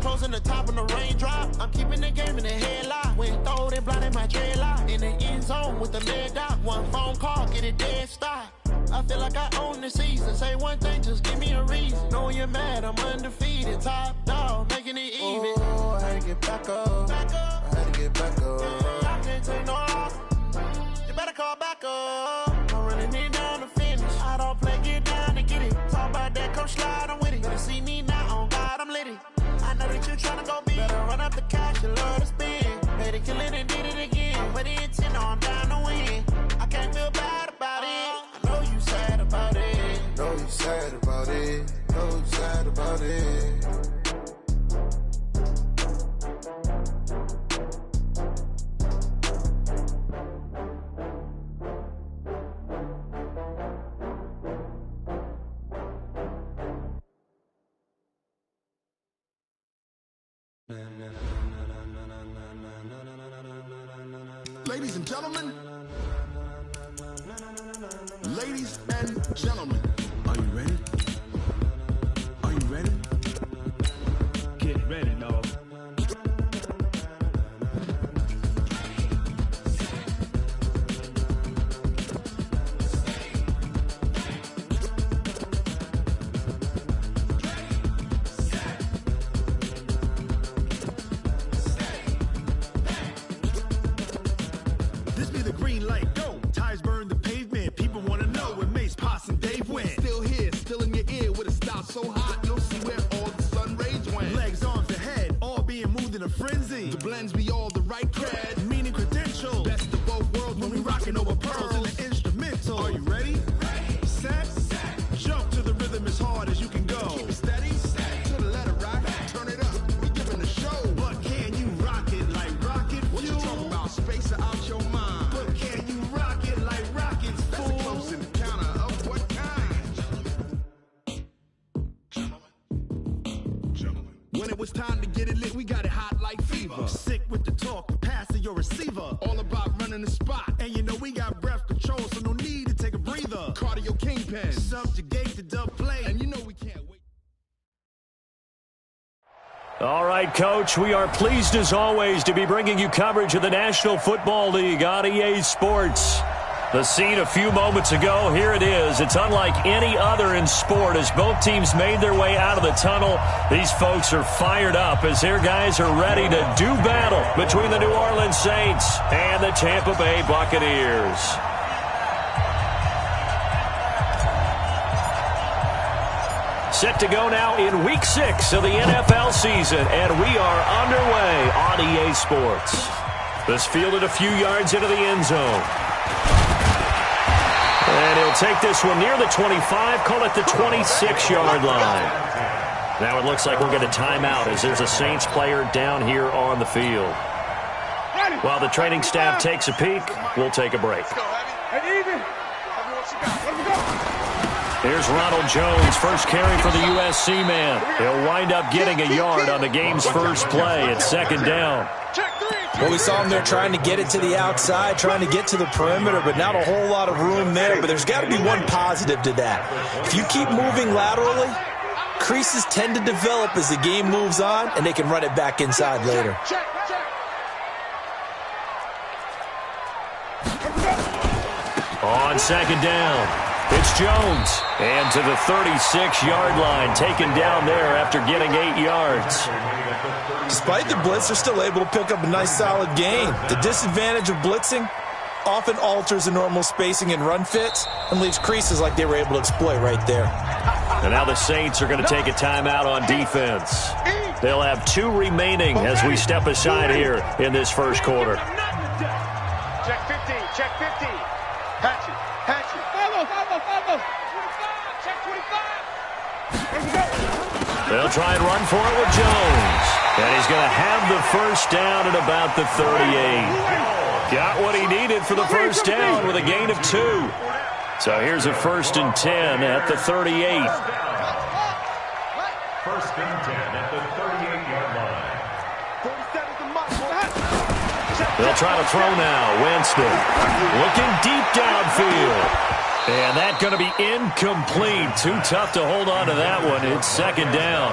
closing the top on the raindrop. I'm keeping the game in the headlock. When throwed and blinded my dreadlock. In the end zone with the lead dot. One phone call, get it dead stop. I feel like I own the season. Say one thing, just give me a reason. Knowing you're mad, I'm undefeated. Top dog, making it even. Oh, I had to get back up. I had to get back up. I can't take no loss. You better call back up. I'm running it down to finish. I don't play, get down to get it. Talk about that, come slide, I'm with it. Better see me now, on God, I'm litty. I know that you're trying to go big. Better run up the cash, you love to spend. Paid to kill it and did it again. But the intent on down to win. I can't feel bad about it. I know you sad about it. Know you sad about it. Know you sad about it. Ladies and gentlemen, ladies and gentlemen, are you ready? Are you ready? Get ready, dog. So hot, you'll see where all the sun rays went. Legs, arms, the head, all being moved in a frenzy. The blends be all the right cred, meaning credentials. Best of both worlds when we rocking over pearls in the instrumental. Are you ready? Ready. Set. Jump to the rhythm as hard as you can go. Keep it steady. To the letter right. Turn it up. We giving the show. But can you rock it like rocket fuel? What you talking about? Space out your mind. But can you rock it like rockets, fool? That's a close encounter of what kind? When it was time to get it lit, we got it hot like fever. Sick with the talk, pass to your receiver. All about running the spot. And you know we got breath control, so no need to take a breather. Cardio kingpin, subjugate the dub play. And you know we can't wait. All right, Coach, we are pleased as always to be bringing you coverage of the National Football League on EA Sports. The scene a few moments ago, here it is. It's unlike any other in sport as both teams made their way out of the tunnel. These folks are fired up as their guys are ready to do battle between the New Orleans Saints and the Tampa Bay Buccaneers. Set to go now in Week 6 of the NFL season, and we are underway on EA Sports. This fielded a few yards into the end zone. And he'll take this one near the 25, call it the 26-yard line. Now it looks like we'll get a timeout as there's a Saints player down here on the field. While the training staff takes a peek, we'll take a break. Here's Ronald Jones, first carry for the USC man. He'll wind up getting a yard on the game's first play at second down. Well, we saw him there trying to get it to the outside, trying to get to the perimeter, but not a whole lot of room there. But there's got to be one positive to that. If you keep moving laterally, creases tend to develop as the game moves on, and they can run it back inside later. On second down, it's Jones. And to the 36-yard line, taken down there after getting 8 yards. Despite the blitz, they're still able to pick up a nice solid gain. The disadvantage of blitzing often alters the normal spacing and run fits and leaves creases like they were able to exploit right there. And now the Saints are going to take a timeout on defense. They'll have 2 remaining as we step aside here in this first quarter. Check 50, check 50. Hatch it, hatch it. Follow. 25, check 25. They'll try and run for it with Jones. And he's going to have the first down at about the 38. Got what he needed for the first down with a gain of 2. So here's a 1st and 10 at the 38. 1st and 10 at the 38-yard line. They'll try to throw now. Winston looking deep downfield. And that's going to be incomplete. Too tough to hold on to that one. It's second down.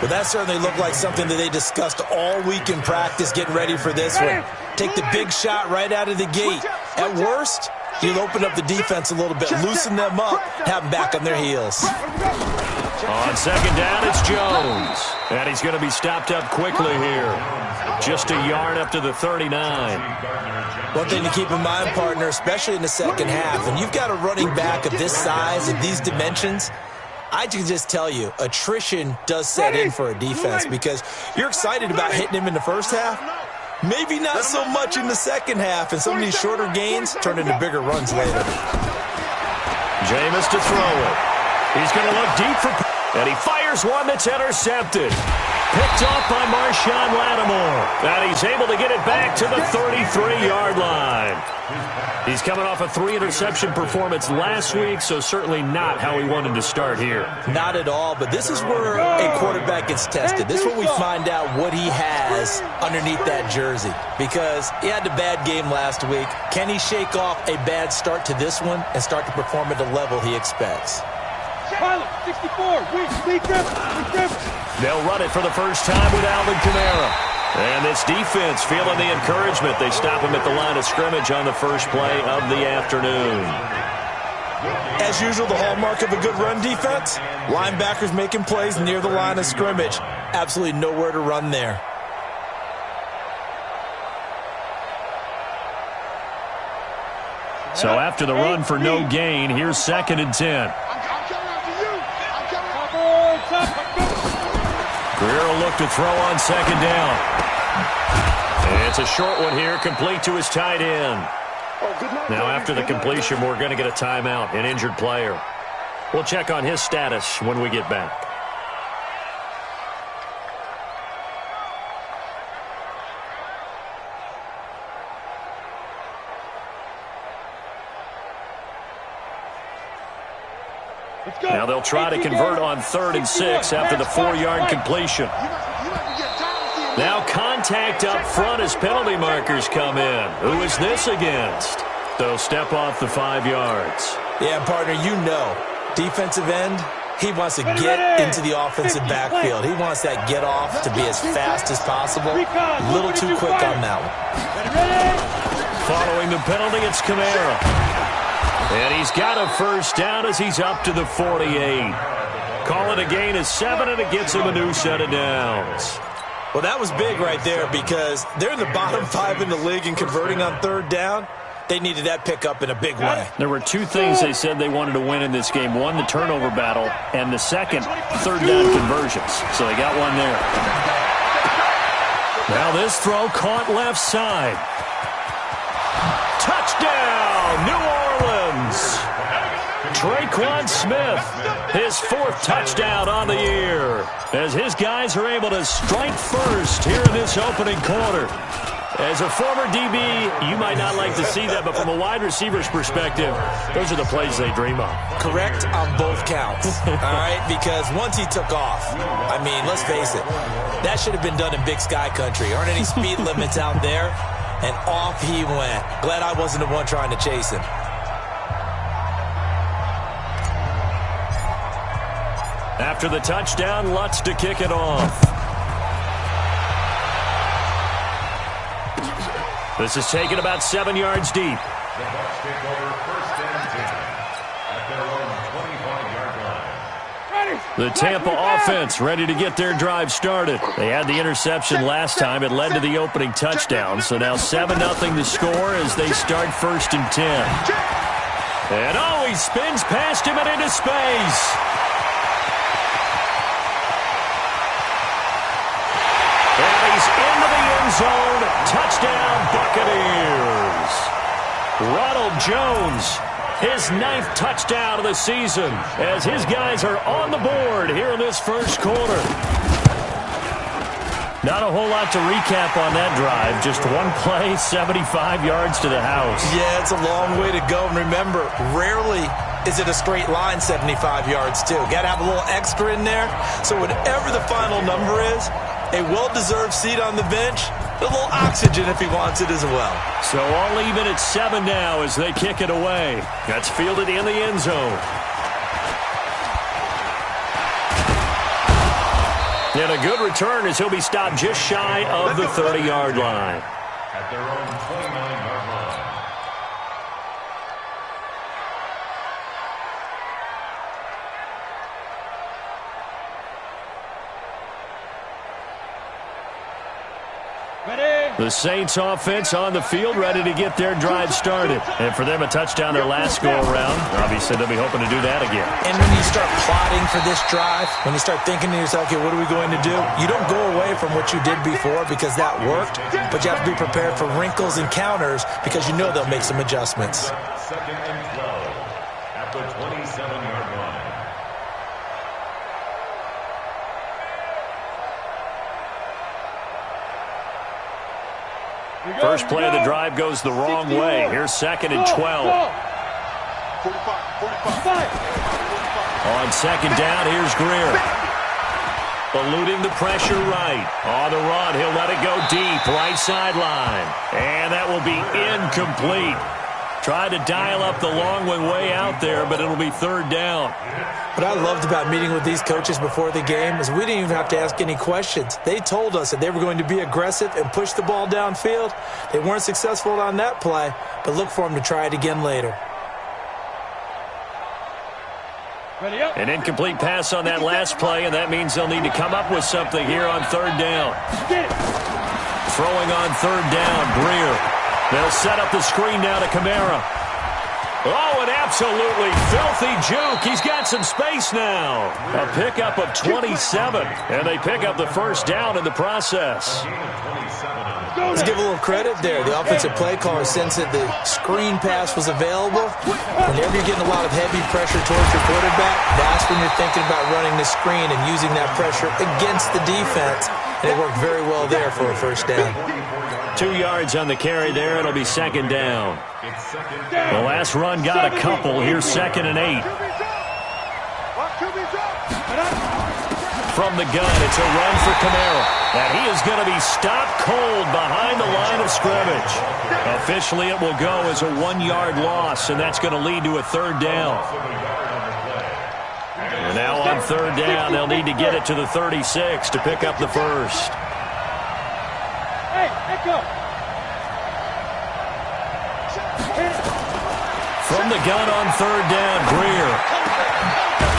Well, that certainly looked like something that they discussed all week in practice, getting ready for this one. Take the big shot right out of the gate. At worst, you'll open up the defense a little bit, loosen them up, have them back on their heels. On second down, it's Jones. And he's going to be stopped up quickly here. Just a yard up to the 39. One thing to keep in mind, partner, especially in the second half, when you've got a running back of this size and these dimensions, I can just tell you, attrition does set in for a defense because you're excited about hitting him in the first half. Maybe not so much in the second half, and some of these shorter gains turn into bigger runs later. Jameis to throw it. He's going to look deep for... And he fires one that's intercepted. Picked off by Marshawn Lattimore. And he's able to get it back to the 33-yard line. He's coming off a 3-interception performance last week, so certainly not how he wanted to start here. Not at all, but this is where a quarterback gets tested. This is where we find out what he has underneath that jersey. Because he had a bad game last week. Can he shake off a bad start to this one and start to perform at the level he expects? 64, weak grip. They'll run it for the first time with Alvin Kamara. And this defense feeling the encouragement. They stop him at the line of scrimmage on the first play of the afternoon. As usual, the hallmark of a good run defense, linebackers making plays near the line of scrimmage. Absolutely nowhere to run there. So after the run for no gain, here's 2nd and 10. Greer will look to throw on second down. It's a short one here, complete to his tight end. Now after the completion, we're going to get a timeout, an injured player. We'll check on his status when we get back. Now they'll try to convert on 3rd and 6 after the 4-yard completion. Now contact up front as penalty markers come in. Who is this against? They'll step off the 5 yards. Yeah, partner, you know, defensive end, he wants to get into the offensive backfield. He wants that get off to be as fast as possible. A little too quick on that one. Following the penalty, it's Kamara. And he's got a first down as he's up to the 48. Call it a gain of 7, and it gets him a new set of downs. Well, that was big right there because they're in the bottom 5 in the league in converting on 3rd down. They needed that pickup in a big way. There were 2 things they said they wanted to win in this game. One, the turnover battle, and the second, 3rd down conversions. So they got one there. Now this throw caught left side. Touchdown, New Orleans. Traquan Smith, his 4th touchdown on the year, as his guys are able to strike first here in this opening quarter. As a former DB, you might not like to see that, but from a wide receiver's perspective, those are the plays they dream of. Correct on both counts, all right? Because once he took off, I mean, let's face it, that should have been done in Big Sky Country. Aren't any speed limits out there? And off he went. Glad I wasn't the one trying to chase him. After the touchdown, Lutz to kick it off. This is taken about 7 yards deep. The Bucs take over 1st and 10 at their own 25-yard line. The Tampa offense ready to get their drive started. They had the interception last time. It led to the opening touchdown. So now 7-0 to score as they start 1st and 10. And oh, he spins past him and into space. And he's into the end zone. Touchdown, Buccaneers. Ronald Jones, his 9th touchdown of the season, as his guys are on the board here in this first quarter. Not a whole lot to recap on that drive. Just one play, 75 yards to the house. Yeah, it's a long way to go. And remember, rarely is it a straight line 75 yards, too. Got to have a little extra in there. So whatever the final number is, A well-deserved seat on the bench. A little oxygen if he wants it as well. So all even at 7 now as they kick it away. That's fielded in the end zone. And a good return as he'll be stopped just shy of the 30-yard line. At their own 29-yard line. The Saints offense on the field, ready to get their drive started. And for them, a touchdown their last go-around. Obviously, they'll be hoping to do that again. And when you start plotting for this drive, when you start thinking to yourself, okay, what are we going to do? You don't go away from what you did before because that worked, but you have to be prepared for wrinkles and counters because you know they'll make some adjustments. 2nd and 12 at the 27-yard line. First play of the drive goes the wrong way. Here's 2nd and 12. 45. On 2nd down, here's Greer. Eluding the pressure right. On the run, he'll let it go deep, right sideline. And that will be incomplete. Tried to dial up the long one way out there, but it'll be 3rd down. What I loved about meeting with these coaches before the game is we didn't even have to ask any questions. They told us that they were going to be aggressive and push the ball downfield. They weren't successful on that play, but look for them to try it again later. An incomplete pass on that last play, and that means they'll need to come up with something here on 3rd down. Throwing on 3rd down, Greer. They'll set up the screen now to Kamara. Oh, an absolutely filthy juke. He's got some space now. A pickup of 27, and they pick up the 1st down in the process. Let's give a little credit there. The offensive play caller sensed that the screen pass was available. Whenever you're getting a lot of heavy pressure towards your quarterback, that's when you're thinking about running the screen and using that pressure against the defense. And it worked very well there for a 1st down. 2 yards on the carry there. It'll be 2nd down. The last run got a couple. Here's 2nd and 8. From the gun, it's a run for Kamara. And he is going to be stopped cold behind the line of scrimmage. Officially, it will go as a 1-yard loss, and that's going to lead to a 3rd down. And now on 3rd down, they'll need to get it to the 36 to pick up the 1st. From the gun on 3rd down, Greer.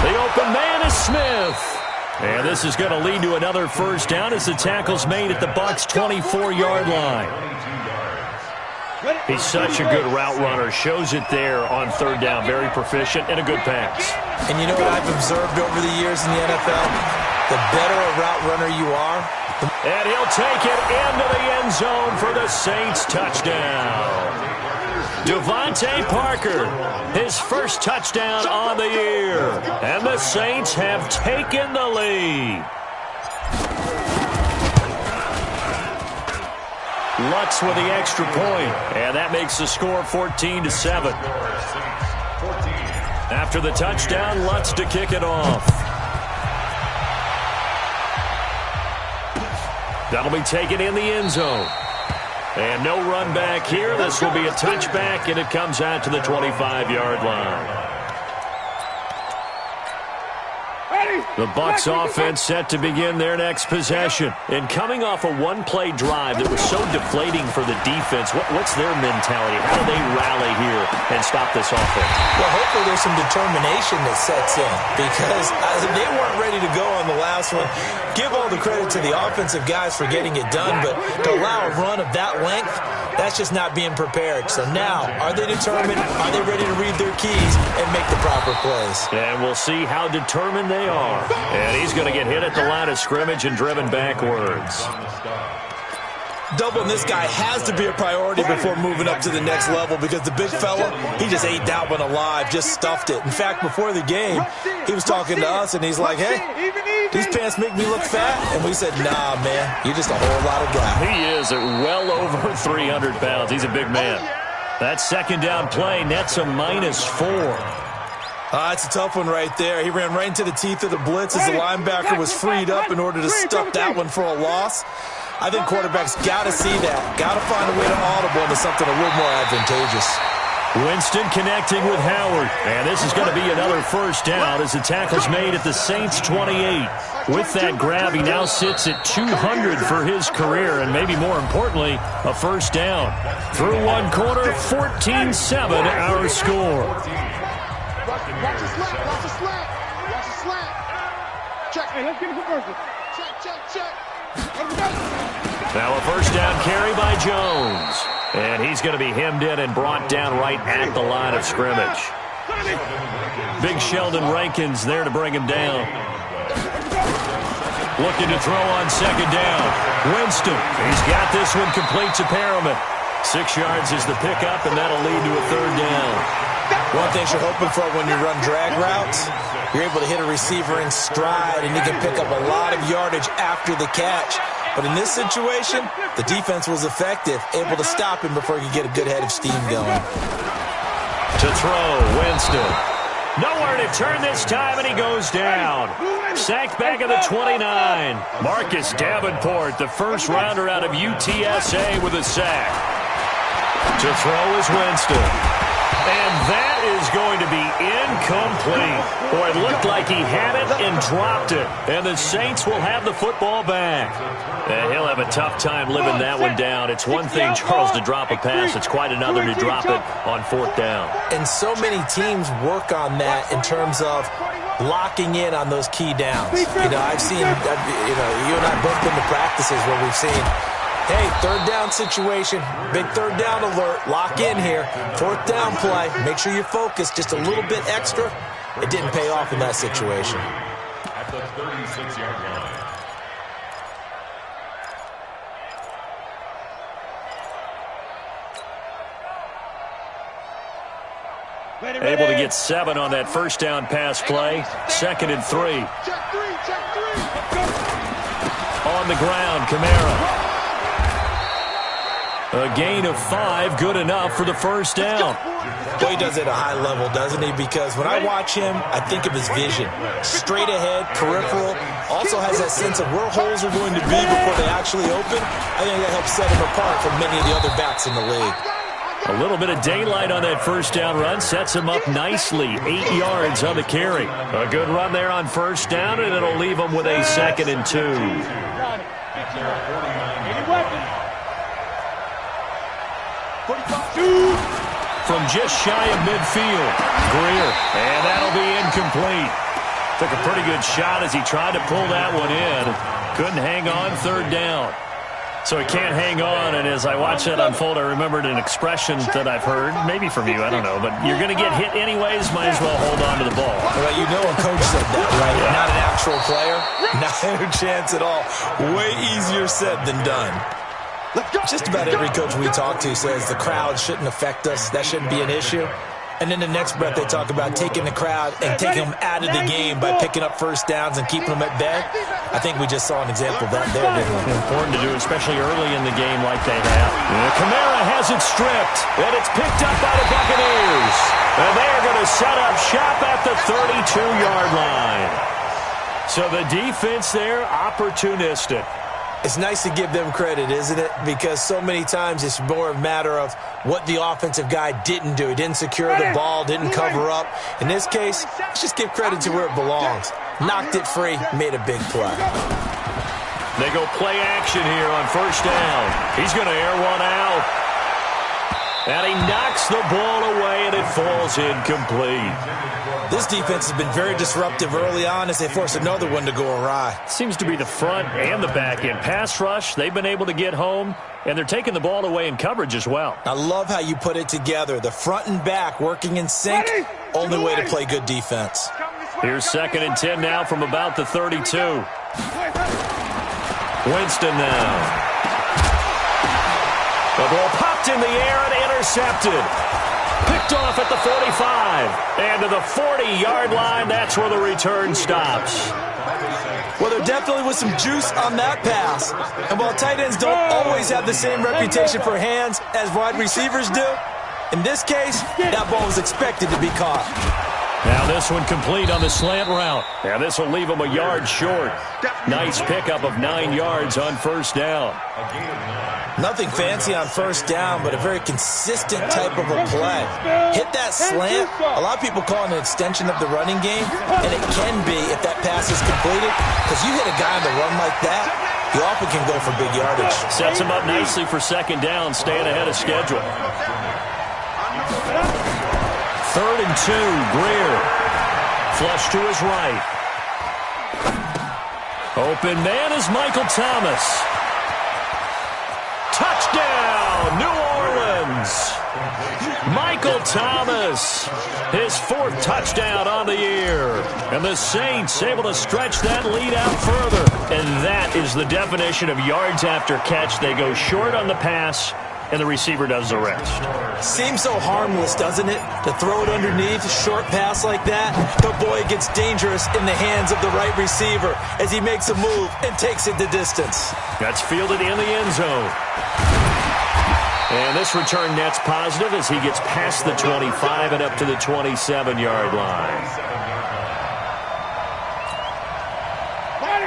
The open man is Smith. And this is going to lead to another 1st down as the tackle's made at the Bucs' 24-yard line. He's such a good route runner. Shows it there on 3rd down. Very proficient and a good pass. And you know what I've observed over the years in the NFL? The better a route runner you are. And he'll take it into the end zone for the Saints touchdown. Devontae Parker, his 1st touchdown on the year. And the Saints have taken the lead. Lutz with the extra point, and that makes the score 14-7. After the touchdown, Lutz to kick it off. That'll be taken in the end zone. And no run back here. This will be a touchback, and it comes out to the 25-yard line. The Bucs offense set to begin their next possession. And coming off a one-play drive that was so deflating for the defense, what's their mentality? How do they rally here and stop this offense? Well, hopefully there's some determination that sets in because they weren't ready to go on the last one. Give all the credit to the offensive guys for getting it done, but to allow a run of that length, that's just not being prepared. So now, are they determined? Are they ready to read their keys and make the proper plays? And we'll see how determined they are. And he's going to get hit at the line of scrimmage and driven backwards. Doubling this guy has to be a priority before moving up to the next level because the big fella, he just ate that one alive, just stuffed it. In fact, before the game, he was talking to us, and he's like, hey, these pants make me look fat? And we said, nah, man, you're just a whole lot of guy. He is at well over 300 pounds. He's a big man. That 2nd down play nets a -4. It's a tough one right there. He ran right into the teeth of the blitz as the linebacker was freed up in order to stuff that one for a loss. I think quarterbacks got to see that. Got to find a way to audible into something a little more advantageous. Winston connecting with Howard. And this is going to be another first down as the tackle's made at the Saints' 28. With that grab, he now sits at 200 for his career, and maybe more importantly, a first down. Through one quarter, 14-7 our score. Watch the slant. Watch the slant. Watch the slant. Check. Hey, let's get a conversion. Check. Now a first down carry by Jones. And he's going to be hemmed in and brought down right at the line of scrimmage. Big Sheldon Rankins there to bring him down. Looking to throw on second down. Winston, he's got this one complete to Perriman. 6 yards is the pickup, and that'll lead to a third down. One thing you're hoping for when you run drag routes, you're able to hit a receiver in stride, and you can pick up a lot of yardage after the catch. But in this situation, the defense was effective, able to stop him before he could get a good head of steam going. To throw, Winston. Nowhere to turn this time, and he goes down. Sacked back at the 29. Marcus Davenport, the first rounder out of UTSA with a sack. To throw is Winston. And that is going to be incomplete. Boy, it looked like he had it and dropped it. And the Saints will have the football back. And he'll have a tough time living that one down. It's one thing, Charles, to drop a pass. It's quite another to drop it on fourth down. And so many teams work on that in terms of locking in on those key downs. I've seen, you and I both been to practices where we've seen, hey, third down situation, big third down alert, lock in here, fourth down play, make sure you're focused just a little bit extra. It didn't pay off in that situation. At the 36-yard line. Able to get 7 on that first down pass play. 2nd and 3. Check three. On the ground, Kamara. A gain of 5, good enough for the first down. Well, he does it at a high level, doesn't he? Because when I watch him, I think of his vision. Straight ahead, peripheral, also has that sense of where holes are going to be before they actually open. I think that helps set him apart from many of the other backs in the league. A little bit of daylight on that first down run sets him up nicely. 8 yards on the carry. A good run there on first down, and it'll leave him with a 2nd and 2. From just shy of midfield, Greer, and that'll be incomplete. Took a pretty good shot as he tried to pull that one in. Couldn't hang on, third down. So he can't hang on, and as I watched that unfold, I remembered an expression that I've heard, maybe from you, I don't know, but you're going to get hit anyways, might as well hold on to the ball. Well, you know a coach said that, right? Yeah. Not an actual player, not a chance at all. Way easier said than done. Just about every coach we talk to says the crowd shouldn't affect us, that shouldn't be an issue. And in the next breath, they talk about taking the crowd and taking them out of the game by picking up first downs and keeping them at bay. I think we just saw an example of that there, didn't we? Important to do, especially early in the game like they have. Kamara has it stripped, and it's picked up by the Buccaneers. And they're going to set up shop at the 32-yard line. So the defense there, opportunistic. It's nice to give them credit, isn't it? Because so many times it's more a matter of what the offensive guy didn't do. He didn't secure the ball, didn't cover up. In this case, let's just give credit to where it belongs. Knocked it free, made a big play. They go play action here on first down. He's going to air one out. And he knocks the ball away, and it falls incomplete. This defense has been very disruptive early on as they force another one to go awry. Seems to be the front and the back end. Pass rush, they've been able to get home, and they're taking the ball away in coverage as well. I love how you put it together. The front and back working in sync, only way to play good defense. Here's 2nd and 10 now from about the 32. Winston now. The ball popped in the air and intercepted. Picked off at the 45. And to the 40-yard line, that's where the return stops. Well, there definitely was some juice on that pass. And while tight ends don't always have the same reputation for hands as wide receivers do, in this case, that ball was expected to be caught. Now this one complete on the slant route. Now this will leave him a yard short. Nice pickup of 9 yards on first down. Nothing fancy on first down, but a very consistent type of a play. Hit that slant. A lot of people call it an extension of the running game, and it can be if that pass is completed, because you hit a guy on the run like that, you often can go for big yardage. Sets him up nicely for second down, staying ahead of schedule. 3rd and 2, Greer. Flush to his right. Open man is Michael Thomas. Touchdown, New Orleans. Michael Thomas, his 4th touchdown on the year. And the Saints able to stretch that lead out further. And that is the definition of yards after catch. They go short on the pass, and the receiver does the rest. Seems so harmless, doesn't it? To throw it underneath, a short pass like that. But boy, it gets dangerous in the hands of the right receiver as he makes a move and takes it the distance. That's fielded in the end zone. And this return net's positive as he gets past the 25 and up to the 27-yard line.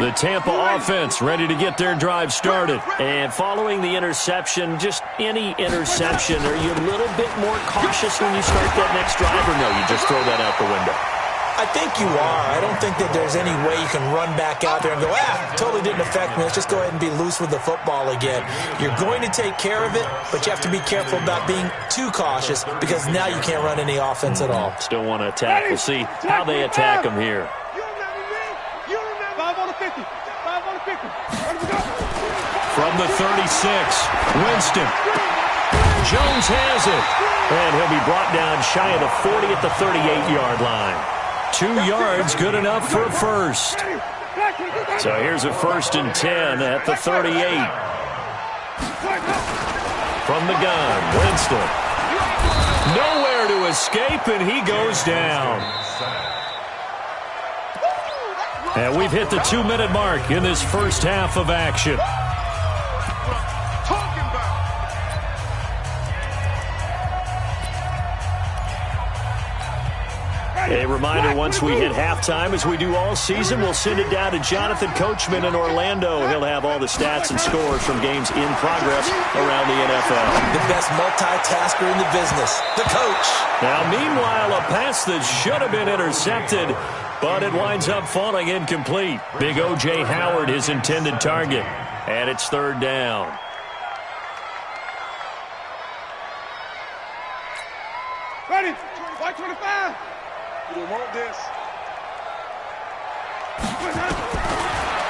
The Tampa offense ready to get their drive started. And following the interception, just any interception, are you a little bit more cautious when you start that next drive, or no, you just throw that out the window? I think you are. I don't think that there's any way you can run back out there and go, totally didn't affect me. Let's just go ahead and be loose with the football again. You're going to take care of it, but you have to be careful about being too cautious because now you can't run any offense at all. Still want to attack. We'll see how they attack him here. 5 on the 50. 5 on the 50. From the 36, Winston. Jones has it. And he'll be brought down shy of the 40 at the 38-yard line. 2 yards, good enough for a first. So here's a 1st and 10 at the 38. From the gun, Winston. Nowhere to escape, and he goes down. And we've hit the 2-minute mark in this first half of action. A reminder, once we hit halftime, as we do all season, we'll send it down to Jonathan Coachman in Orlando. He'll have all the stats and scores from games in progress around the NFL. The best multitasker in the business, the coach. Now, meanwhile, a pass that should have been intercepted, but it winds up falling incomplete. Big O.J. Howard, his intended target, and it's 3rd down. Ready? White 25. You don't want this.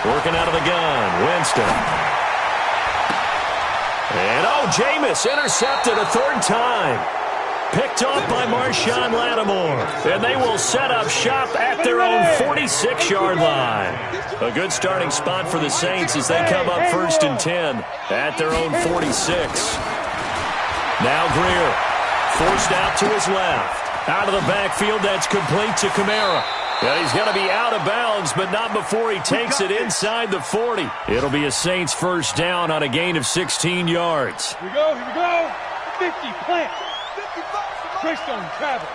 Working out of the gun, Winston. And Jameis intercepted a 3rd time. Picked off by Marshawn Lattimore. And they will set up shop at their own 46-yard line. A good starting spot for the Saints as they come up 1st and 10 at their own 46. Now Greer forced out to his left. Out of the backfield, that's complete to Kamara. And he's going to be out of bounds, but not before he takes it inside the 40. It'll be a Saints 1st down on a gain of 16 yards. Here we go, here we go. 50, plant. Greystone, travel.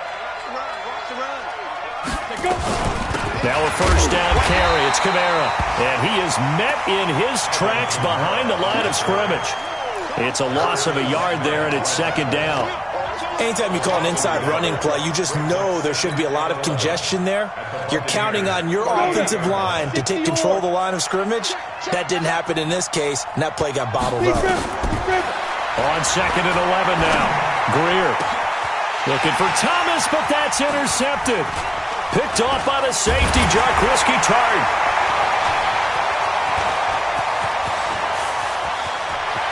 Now a 1st down carry. It's Kamara. And he is met in his tracks behind the line of scrimmage. It's a loss of a yard there, and it's 2nd down. Anytime you call an inside running play, you just know there should be a lot of congestion there. You're counting on your offensive line to take control of the line of scrimmage. That didn't happen in this case, and that play got bottled up. On 2nd and 11 now. Greer looking for Thomas, but that's intercepted. Picked off by the safety, Jarquiski Tart.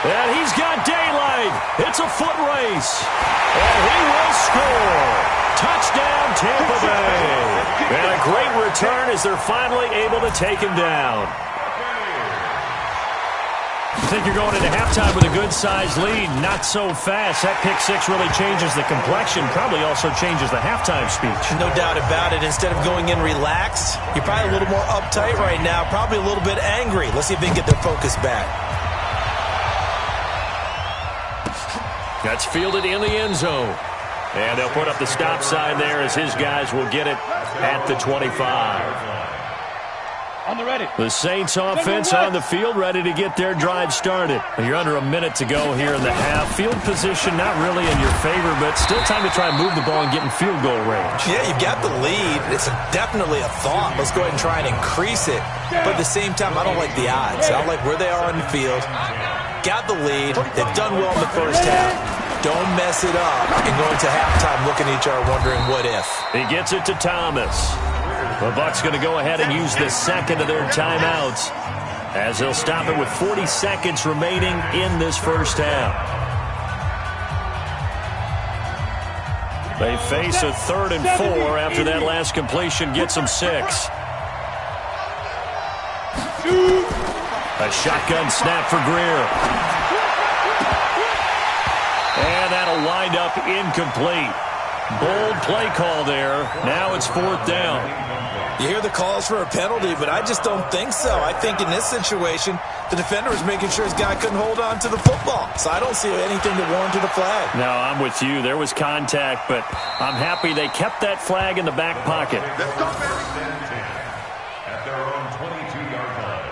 And he's got daylight. It's a foot race. And he will score. Touchdown, Tampa Bay. And a great return as they're finally able to take him down. I think you're going into halftime with a good-sized lead. Not so fast. That pick six really changes the complexion. Probably also changes the halftime speech. No doubt about it. Instead of going in relaxed, you're probably a little more uptight right now. Probably a little bit angry. Let's see if they can get their focus back. That's fielded in the end zone. And they'll put up the stop sign there as his guys will get it at the 25. On the ready. The Saints offense on the field, ready to get their drive started. You're under a minute to go here in the half. Field position not really in your favor, but still time to try and move the ball and get in field goal range. Yeah, you've got the lead. It's definitely a thought. Let's go ahead and try and increase it. But at the same time, I don't like the odds. I don't like where they are on the field. Got the lead. They've done well in the first half. Don't mess it up and go into halftime looking at each other wondering what if. He gets it to Thomas. The Bucs going to go ahead and use the second of their timeouts as they'll stop it with 40 seconds remaining in this first half. They face a 3rd and 4 after that last completion gets them 6. A shotgun snap for Greer. And that'll wind up incomplete. Bold play call there. Now it's 4th down. You hear the calls for a penalty, but I just don't think so. I think in this situation, the defender was making sure his guy couldn't hold on to the football. So I don't see anything that warranted a flag. No, I'm with you. There was contact, but I'm happy they kept that flag in the back pocket. Let's go, baby. At their own 22-yard line.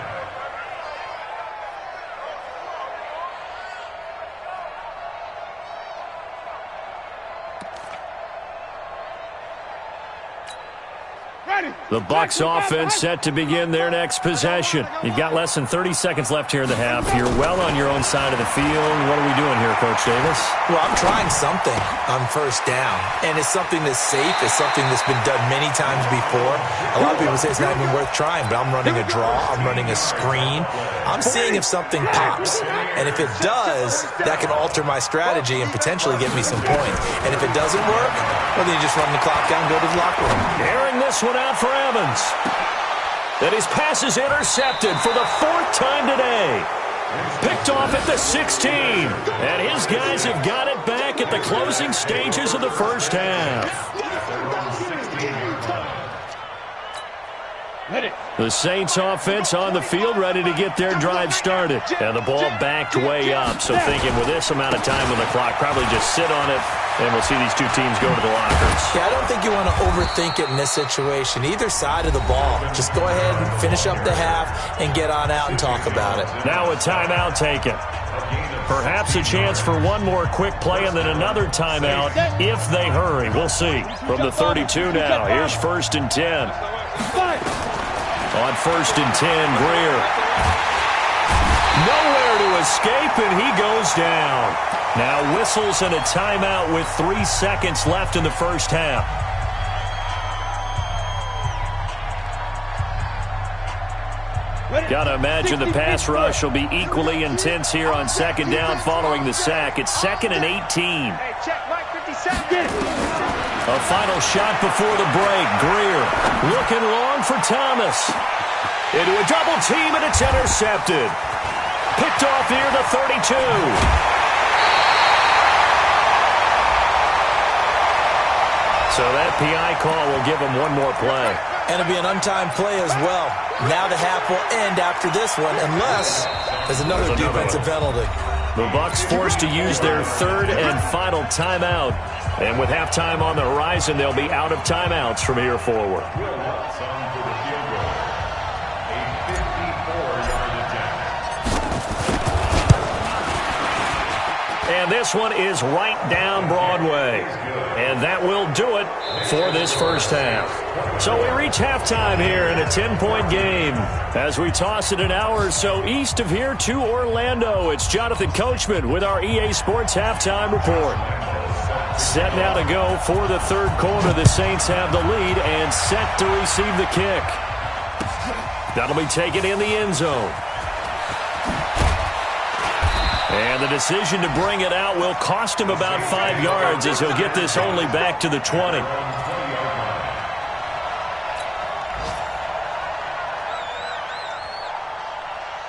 The Bucs offense set to begin their next possession. You've got less than 30 seconds left here in the half. You're well on your own side of the field. What are we doing here, Coach Davis? Well, I'm trying something on first down, and it's something that's safe. It's something that's been done many times before. A lot of people say it's not even worth trying, but I'm running a draw. I'm running a screen. I'm seeing if something pops, and if it does, that can alter my strategy and potentially get me some points. And if it doesn't work, well, then you just run the clock down and go to the locker room. Airing this one out for Evans. And his pass is intercepted for the 4th time today. Picked off at the 16. And his guys have got it back at the closing stages of the first half. The Saints offense on the field ready to get their drive started. And the ball backed way up. So thinking with this amount of time on the clock, probably just sit on it, and we'll see these two teams go to the lockers. Yeah, I don't think you want to overthink it in this situation. Either side of the ball. Just go ahead and finish up the half and get on out and talk about it. Now a timeout taken. Perhaps a chance for one more quick play and then another timeout if they hurry. We'll see. From the 32 now, here's 1st and 10. On 1st and 10, Greer. Nowhere to escape, and he goes down. Now whistles and a timeout with 3 seconds left in the first half. Got to imagine the pass rush will be equally intense here on 2nd down following the sack. It's 2nd and 18. A final shot before the break. Greer looking long for Thomas. Into a double team, and it's intercepted. Picked off near the 32. So that PI call will give him one more play. And it'll be an untimed play as well. Now the half will end after this one, unless there's another defensive penalty. The Bucs forced to use their 3rd and final timeout. And with halftime on the horizon, they'll be out of timeouts from here forward. And this one is right down Broadway. And that will do it for this first half. So we reach halftime here in a 10-point game. As we toss it an hour or so east of here to Orlando, it's Jonathan Coachman with our EA Sports Halftime Report. Set now to go for the 3rd quarter. The Saints have the lead and set to receive the kick. That'll be taken in the end zone. And the decision to bring it out will cost him about 5 yards as he'll get this only back to the 20.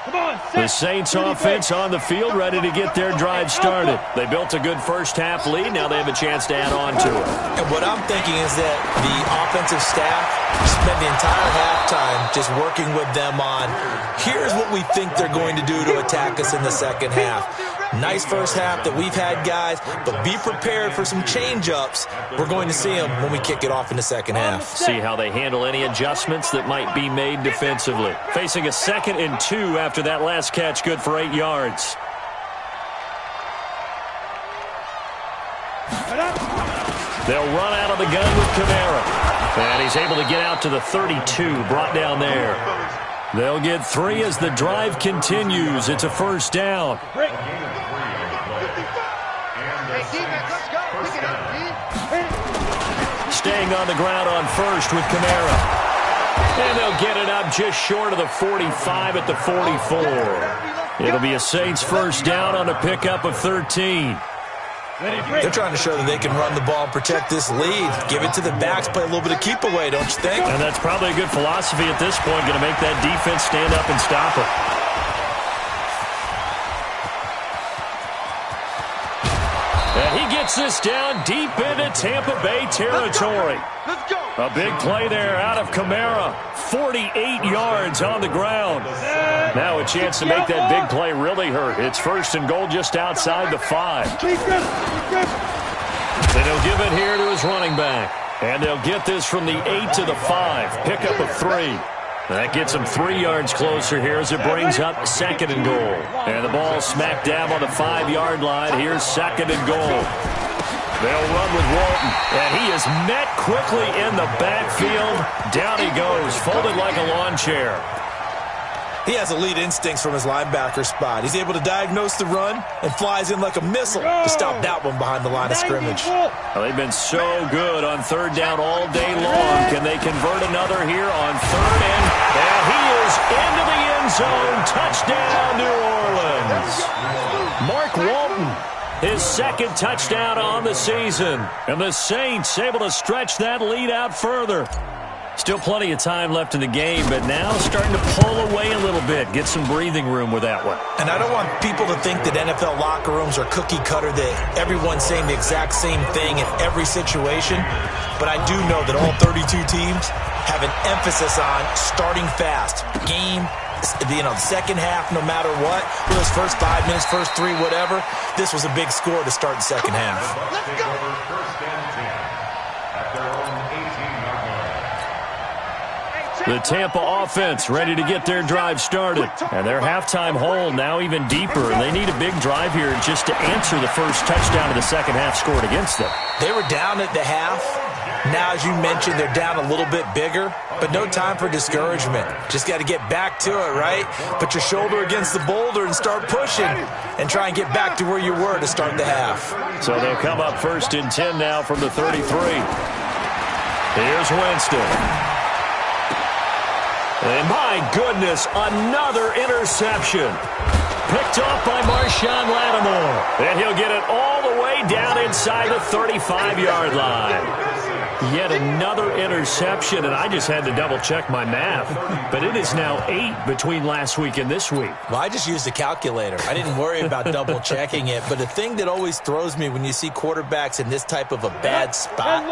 Come on, The Saints offense on the field, ready to get their drive started. They built a good first-half lead. Now they have a chance to add on to it. And what I'm thinking is that the offensive staff spent the entire halftime just working with them on, here's what we think they're going to do to attack us in the second half. Nice first half that we've had, guys, but be prepared for some change-ups. We're going to see them when we kick it off in the second half. See how they handle any adjustments that might be made defensively. Facing a 2nd and 2 after that last catch, good for 8 yards. They'll run out of the gun with Kamara. And he's able to get out to the 32, brought down there. They'll get 3 as the drive continues. It's a first down. Staying on the ground on first with Kamara. And they'll get it up just short of the 45 at the 44. It'll be a Saints first down on a pickup of 13. They're trying to show that they can run the ball and protect this lead. Give it to the backs, play a little bit of keep away, don't you think? And that's probably a good philosophy at this point, going to make that defense stand up and stop it. And he gets this down deep into Tampa Bay territory. Let's go. A big play there out of Kamara. 48 yards on the ground. Now a chance to make that big play really hurt. It's 1st and goal just outside the 5. Then he'll give it here to his running back. And they'll get this from the 8 to the 5. Pickup of 3. That gets them 3 yards closer here as it brings up 2nd and goal. And the ball smack dab on the 5-yard line. Here's 2nd and goal. They'll run with Walton, and he is met quickly in the backfield. Down he goes, folded like a lawn chair. He has elite instincts from his linebacker spot. He's able to diagnose the run and flies in like a missile to stop that one behind the line of scrimmage. Well, they've been so good on 3rd down all day long. Can they convert another here on 3rd and he is into the end zone. Touchdown, New Orleans. Mark Walton, his 2nd touchdown on the season. And the Saints able to stretch that lead out further. Still plenty of time left in the game, but now starting to pull away a little bit. Get some breathing room with that one. And I don't want people to think that NFL locker rooms are cookie cutter, that everyone's saying the exact same thing in every situation. But I do know that all 32 teams have an emphasis on starting fast. Game, the second half, no matter what, those first 5 minutes, first 3, whatever, this was a big score to start the second half. Let's go. The Tampa offense ready to get their drive started. And their halftime hole now even deeper. And they need a big drive here just to answer the first touchdown of the second half scored against them. They were down at the half. Now, as you mentioned, they're down a little bit bigger, but no time for discouragement. Just got to get back to it, right? Put your shoulder against the boulder and start pushing and try and get back to where you were to start the half. So they'll come up 1st and 10 now from the 33. Here's Winston. And my goodness, another interception. Picked off by Marshawn Lattimore. And he'll get it all the way down inside the 35-yard line. Yet another interception, and I just had to double-check my math. But it is now 8 between last week and this week. Well, I just used a calculator. I didn't worry about double-checking it. But the thing that always throws me when you see quarterbacks in this type of a bad spot,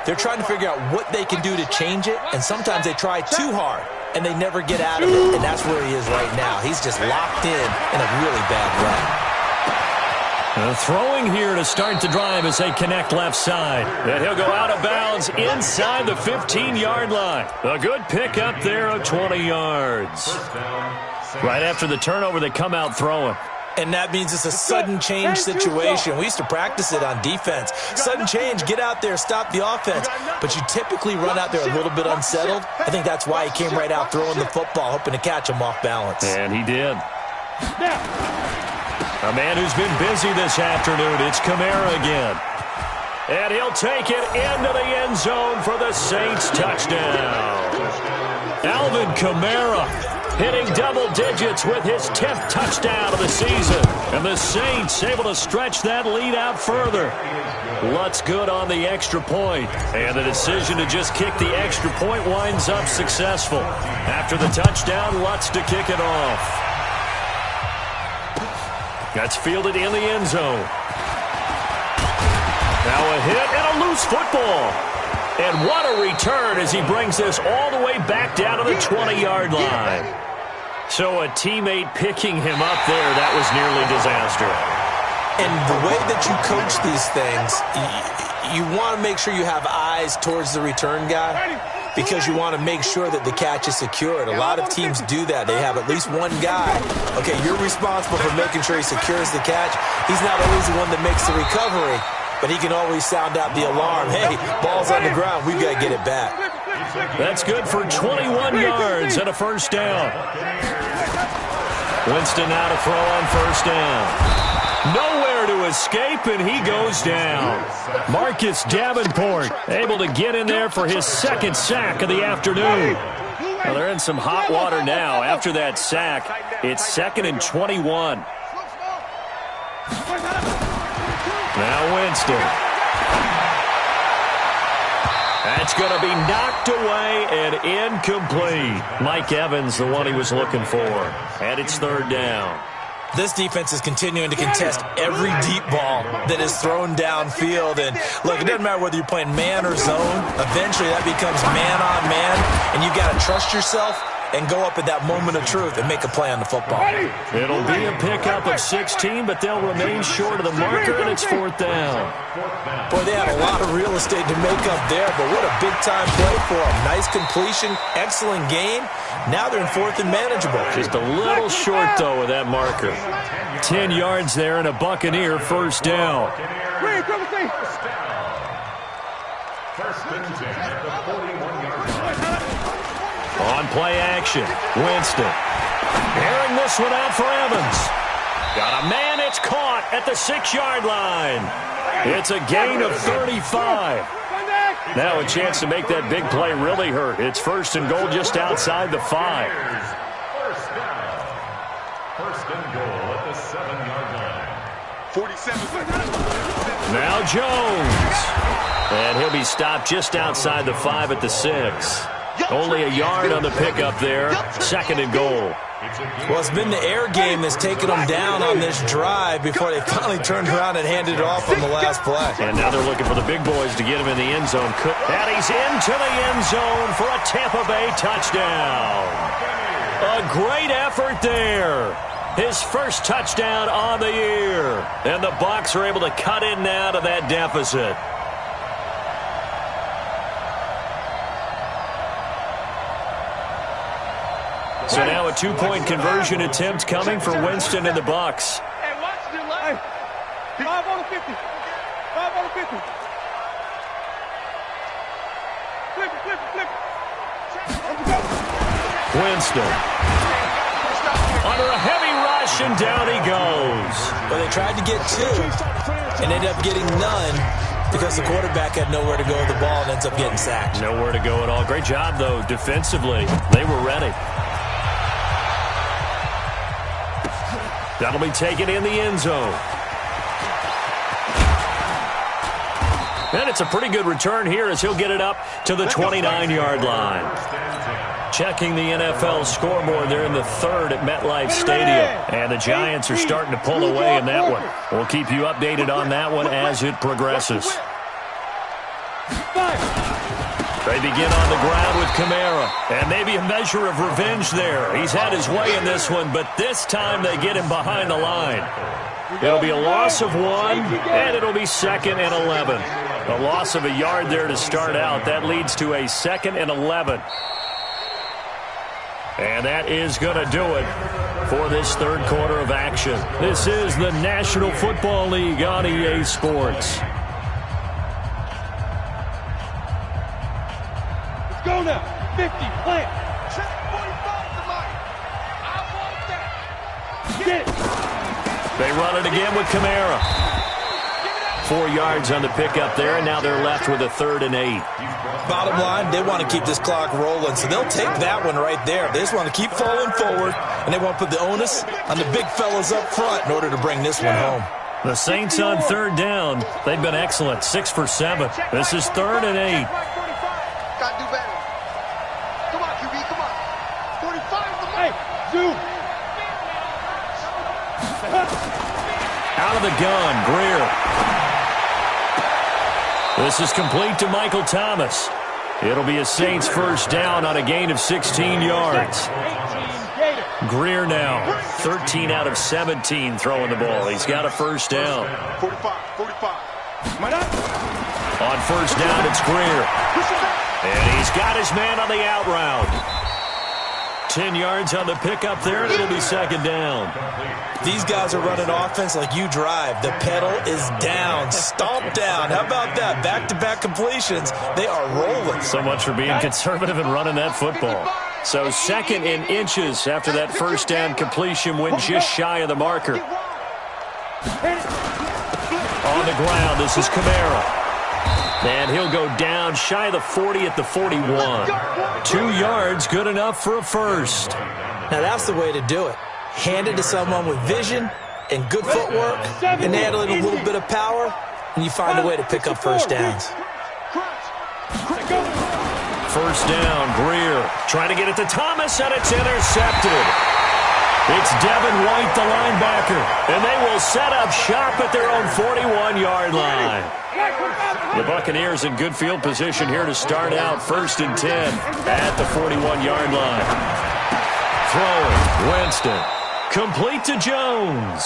they're trying to figure out what they can do to change it, and sometimes they try too hard, and they never get out of it, and that's where he is right now. He's just locked in a really bad run. Throwing here to start the drive as they connect left side. And he'll go out of bounds inside the 15-yard line. A good pickup there of 20 yards. Right after the turnover, they come out throwing. And that means it's a sudden change situation. We used to practice it on defense. Sudden change, get out there, stop the offense. But you typically run out there a little bit unsettled. I think that's why he came right out throwing the football, hoping to catch him off balance. And he did. A man who's been busy this afternoon, it's Kamara again. And he'll take it into the end zone for the Saints touchdown. Alvin Kamara hitting double digits with his 10th touchdown of the season. And the Saints able to stretch that lead out further. Lutz good on the extra point. And the decision to just kick the extra point winds up successful. After the touchdown, Lutz to kick it off. That's fielded in the end zone. Now a hit and a loose football. And what a return as he brings this all the way back down to the 20-yard line. So a teammate picking him up there, that was nearly disaster. And the way that you coach these things, you want to make sure you have eyes towards the return guy because you want to make sure that the catch is secured. A lot of teams do that. They have at least one guy. Okay, you're responsible for making sure he secures the catch. He's not always the one that makes the recovery, but he can always sound out the alarm. Hey, ball's on the ground. We've got to get it back. That's good for 21 yards and a first down. Winston now to throw on first down. Nowhere to escape, and he goes down. Marcus Davenport able to get in there for his second sack of the afternoon. Well, they're in some hot water now. After that sack, it's 2nd and 21. Now Winston. That's going to be knocked away and incomplete. Mike Evans, the one he was looking for. And it's 3rd down. This defense is continuing to contest every deep ball that is thrown downfield. And, look, it doesn't matter whether you're playing man or zone. Eventually that becomes man-on-man, and you've got to trust yourself and go up at that moment of truth and make a play on the football. It'll be a pickup of 16, but they'll remain short of the marker, and it's 4th down. Boy, they had a lot of real estate to make up there, but what a big-time play for them. Nice completion, excellent game. Now they're in 4th and manageable. Just a little short, though, with that marker. 10 yards there and a Buccaneer first down. First and 10 at the 41-yard line. On play action, Winston. Airing this one out for Evans. Got a man, it's caught at the 6-yard line. It's a gain of 35. Now a chance to make that big play really hurt. It's 1st and goal just outside the 5. First down. 1st and goal at the 7-yard line. 47. Now Jones. And he'll be stopped just outside the 5 at the 6. Only a yard on the pickup there. 2nd and goal. Well, it's been the air game that's taken them down on this drive before they finally turned around and handed it off on the last play. And now they're looking for the big boys to get him in the end zone. And he's into the end zone for a Tampa Bay touchdown. A great effort there. His first touchdown on the year. And the Bucs are able to cut in now to that deficit. So now a 2-point conversion attempt coming for Winston and the Bucs. Hey, watch the line. 5 on the 50. 5 on the 50. Flip it. Winston. Under a heavy rush, and down he goes. Well, they tried to get 2 and ended up getting none because the quarterback had nowhere to go with the ball and ends up getting sacked. Nowhere to go at all. Great job, though, defensively. They were ready. That'll be taken in the end zone. And it's a pretty good return here as he'll get it up to the 29-yard line. Checking the NFL scoreboard, they're in the 3rd at MetLife Stadium. And the Giants are starting to pull away in that one. We'll keep you updated on that one as it progresses. They begin on the ground with Kamara. And maybe a measure of revenge there. He's had his way in this one, but this time they get him behind the line. It'll be a loss of 1, and it'll be 2nd and 11. A loss of a yard there to start out. That leads to a 2nd and 11. And that is going to do it for this 3rd quarter of action. This is the National Football League on EA Sports. Go now. 50. Plant. Check 45 tonight. I want that. Get it. They run it again with Kamara. 4 yards on the pickup there, and now they're left with a 3rd and 8. Bottom line, they want to keep this clock rolling, so they'll take that one right there. They just want to keep falling forward, and they want to put the onus on the big fellas up front in order to bring this one home. The Saints on 3rd down. They've been excellent, 6 for 7. This is 3rd and 8. Got to do better. Come on, QB, come on. 45 the hey, zoom. Out of the gun, Greer. This is complete to Michael Thomas. It'll be a Saints first down on a gain of 16 yards. Greer now, 13 out of 17 throwing the ball. He's got a first down. 45. On first down, it's Greer. And he's got his man on the out route. 10 yards on the pickup there, and it'll be second down. These guys are running offense like you drive. The pedal is down, stomped down. How about that? Back-to-back completions. They are rolling. So much for being conservative and running that football. So second in inches after that first down completion went just shy of the marker. On the ground, this is Kamara. And he'll go down shy of the 40 at the 41. 2 yards, good enough for a first. Now that's the way to do it. Hand it to someone with vision and good footwork and add in a little bit of power, and you find a way to pick up first downs. First down, Greer trying to get it to Thomas, and it's intercepted. It's Devin White, the linebacker, and they will set up shop at their own 41-yard line. The Buccaneers in good field position here to start out. 1st and 10 at the 41-yard line. Throwing, Winston. Complete to Jones.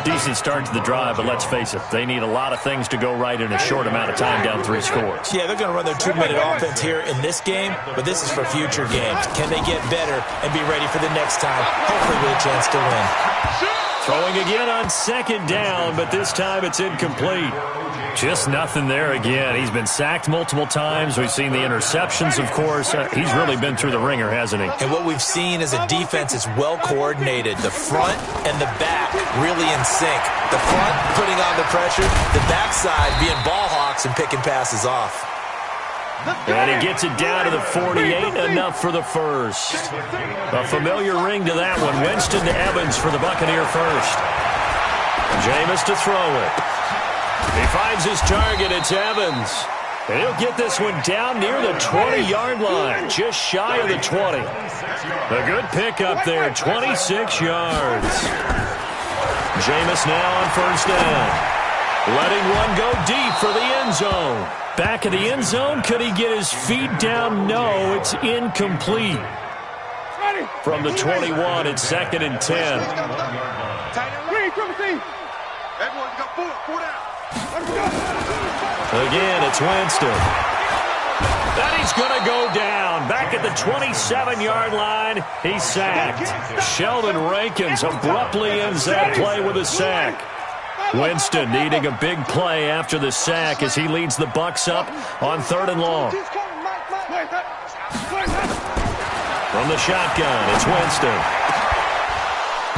Decent start to the drive, but let's face it, they need a lot of things to go right in a short amount of time, down 3 scores. Yeah, they're going to run their 2-minute offense here in this game, but this is for future games. Can they get better and be ready for the next time, hopefully with a chance to win? Throwing again on second down, but this time it's incomplete. Just nothing there again. He's been sacked multiple times. We've seen the interceptions, of course. He's really been through the ringer, hasn't he? And what we've seen is a defense is well coordinated. The front and the back really in sync. The front putting on the pressure, the backside being ball hawks and picking passes off. And he gets it down to the 48, enough for the first. A familiar ring to that one. Winston to Evans for the Buccaneer first. Jameis to throw it. He finds his target. It's Evans. And he'll get this one down near the 20-yard line, just shy of the 20. A good pickup there, 26 yards. Jameis now on first down. Letting one go deep for the end zone. Back of the end zone, could he get his feet down? No, it's incomplete. From the 21, it's 2nd and 10. Again, it's Winston. And he's going to go down. Back at the 27-yard line, he's sacked. Sheldon Rankins abruptly ends that play with a sack. Winston needing a big play after the sack as he leads the Bucs up on 3rd and long. From the shotgun, it's Winston.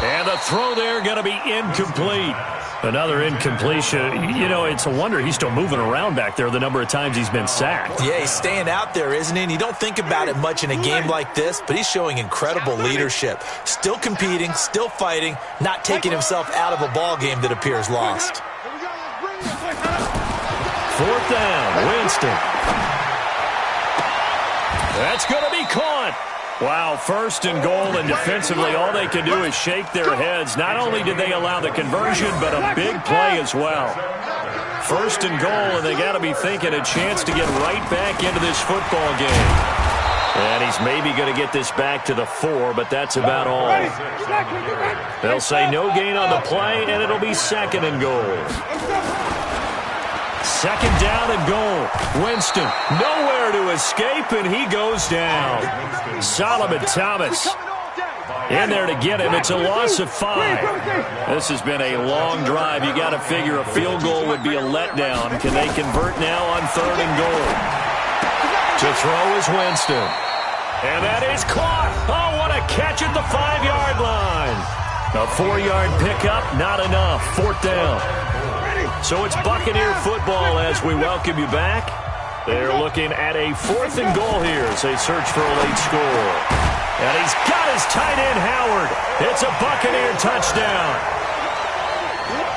And the throw there going to be incomplete. Another incompletion. You know, it's a wonder he's still moving around back there the number of times he's been sacked. Yeah, he's staying out there, isn't he? And you don't think about it much in a game like this, but he's showing incredible leadership. Still competing, still fighting, not taking himself out of a ball game that appears lost. 4th down, Winston. That's going to be caught. Wow, 1st and goal, and defensively all they can do is shake their heads. Not only did they allow the conversion, but a big play as well. 1st and goal, and they got to be thinking a chance to get right back into this football game. And he's maybe going to get this back to the 4, but that's about all. They'll say no gain on the play, and it'll be 2nd and goal. 2nd down and goal. Winston nowhere to escape, and he goes down. Solomon Thomas in there to get him. It's a loss of 5. This has been a long drive. You got to figure a field goal would be a letdown. Can they convert now on 3rd and goal? To throw is Winston. And that is caught. Oh, what a catch at the 5-yard line. A 4-yard pickup, not enough. 4th down. So it's Buccaneer football as we welcome you back. They're looking at a 4th and goal here as they search for a late score. And he's got his tight end, Howard. It's a Buccaneer touchdown.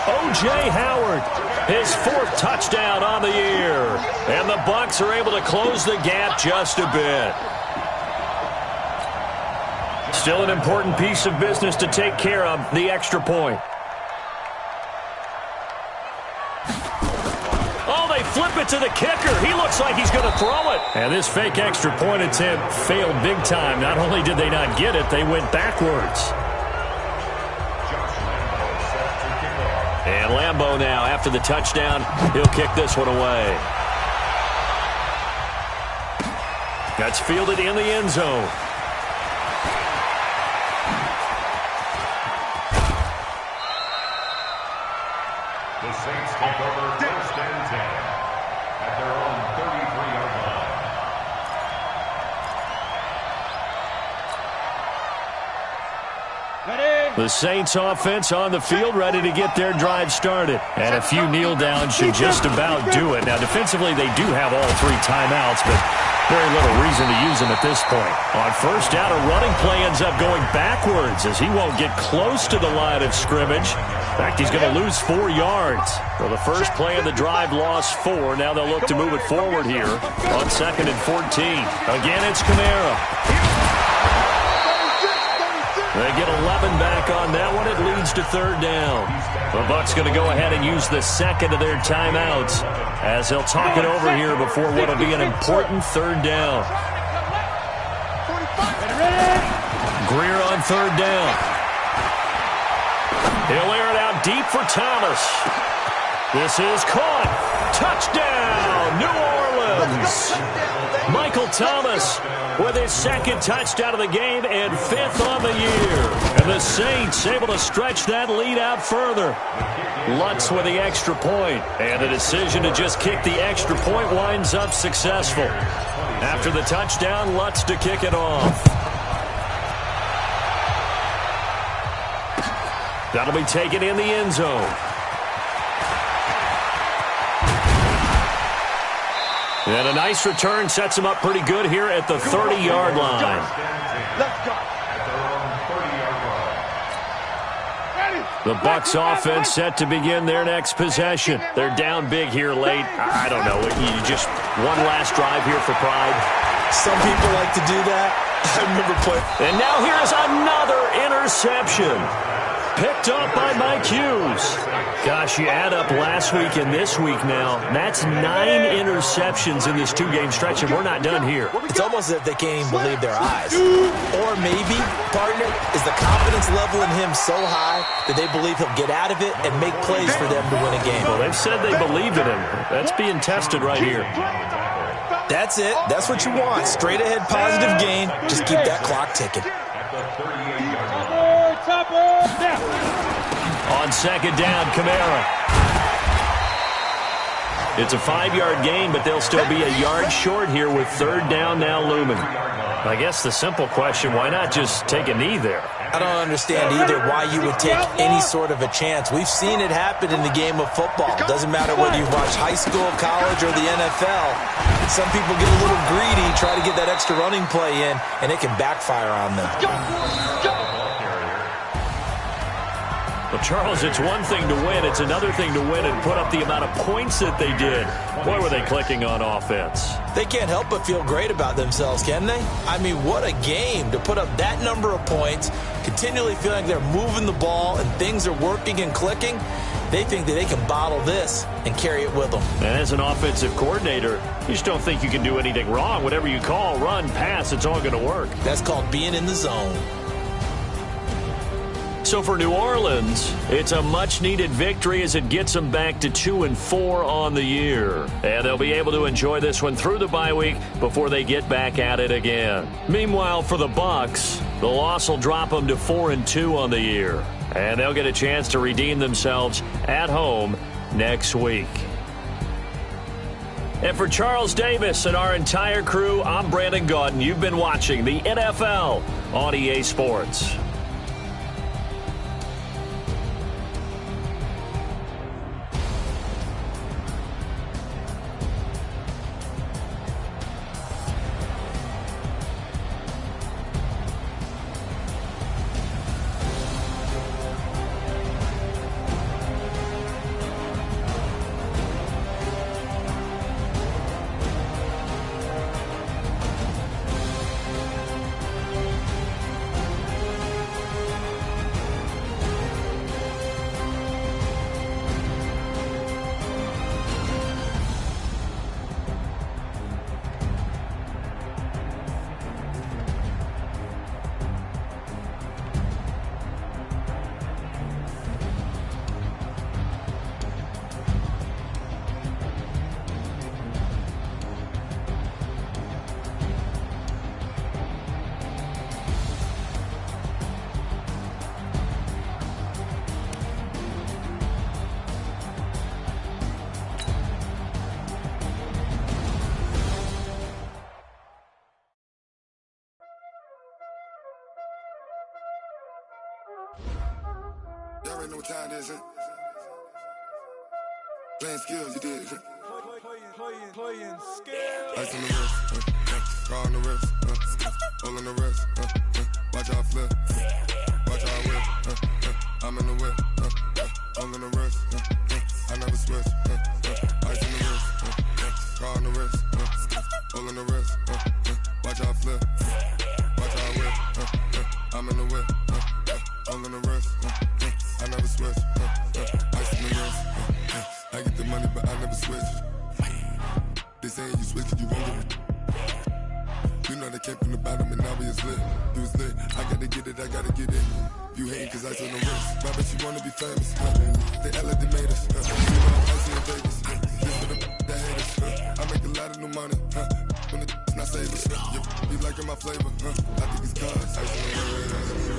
O.J. Howard, his 4th touchdown on the year. And the Bucs are able to close the gap just a bit. Still an important piece of business to take care of, the extra point. flip it to the kicker. He looks like he's going to throw it. And this fake extra point attempt failed big time. Not only did they not get it, they went backwards. And Lambeau now, after the touchdown, he'll kick this one away. That's fielded in the end zone. The Saints take over first and 10 at their own 33-yard line. The Saints offense on the field, ready to get their drive started. And a few kneel downs should just about do it. Now, defensively, they do have all 3 timeouts, but very little reason to use them at this point. On first down, a running play ends up going backwards as he won't get close to the line of scrimmage. In fact, he's going to lose 4 yards. So the first play of the drive lost 4. Now they'll look to move it forward here on 2nd and 14. Again, it's Kamara. They get 11 back on that one. It leads to 3rd down. The Bucs going to go ahead and use the second of their timeouts as they'll talk it over here before what will be an important 3rd down. Greer on 3rd down. He'll air it out deep for Thomas. This is caught. Touchdown, New Orleans. Michael Thomas with his 2nd touchdown of the game and 5th on the year. And the Saints able to stretch that lead out further. Lutz with the extra point. And the decision to just kick the extra point winds up successful. After the touchdown, Lutz to kick it off. That'll be taken in the end zone. And a nice return sets him up pretty good here at the 30-yard line. The Bucs offense set to begin their next possession. They're down big here late. I don't know. You just one last drive here for pride. Some people like to do that. I remember playing. And now here's another interception. Picked up by Mike Hughes. Gosh, you add up last week and this week now. That's 9 interceptions in this 2-game stretch, and we're not done here. It's almost as if they can't even believe their eyes. Or maybe, partner, is the confidence level in him so high that they believe he'll get out of it and make plays for them to win a game. Well, they've said they believe in him. That's being tested right here. That's it. That's what you want. Straight ahead positive gain. Just keep that clock ticking. On 2nd down, Kamara. It's a 5-yard gain, but they'll still be a yard short here with 3rd down now looming. I guess the simple question, why not just take a knee there? I don't understand either why you would take any sort of a chance. We've seen it happen in the game of football. It doesn't matter whether you watch high school, college, or the NFL. Some people get a little greedy, try to get that extra running play in, and it can backfire on them. Well, Charles, it's one thing to win. It's another thing to win and put up the amount of points that they did. Boy, were they clicking on offense. They can't help but feel great about themselves, can they? I mean, what a game to put up that number of points, continually feeling like they're moving the ball and things are working and clicking. They think that they can bottle this and carry it with them. And as an offensive coordinator, you just don't think you can do anything wrong. Whatever you call, run, pass, it's all going to work. That's called being in the zone. So for New Orleans, it's a much-needed victory as it gets them back to 2-4 on the year. And they'll be able to enjoy this one through the bye week before they get back at it again. Meanwhile, for the Bucs, the loss will drop them to 4-2 on the year. And they'll get a chance to redeem themselves at home next week. And for Charles Davis and our entire crew, I'm Brandon Gaudin. You've been watching the NFL on EA Sports. already know what time it is, huh? Playing skills, you did. Playing skills. Ice on the wrist, car on the wrist, hole on the wrist, watch how I flip, watch how I whip, I'm in the whip, hole on the wrist, I never switch, ice on the wrist, car on the wrist, hole on the wrist, watch how I flip, watch how I whip, I'm in the whip, hole on the wrist, I never switch, ice on the wrist, I get the money but I never switch. They saying you switch it, you won't get it. You know they came from the bottom and now we is lit. You was lit, I gotta get it, I gotta get it. You hating cause ice on the wrist. Why bet you wanna be famous? They act like they made us. You know I'm icy in Vegas. This for the that hate us. I make a lot of new money. When it's not savers. You like my flavor. I think it's cause ice on the wrist.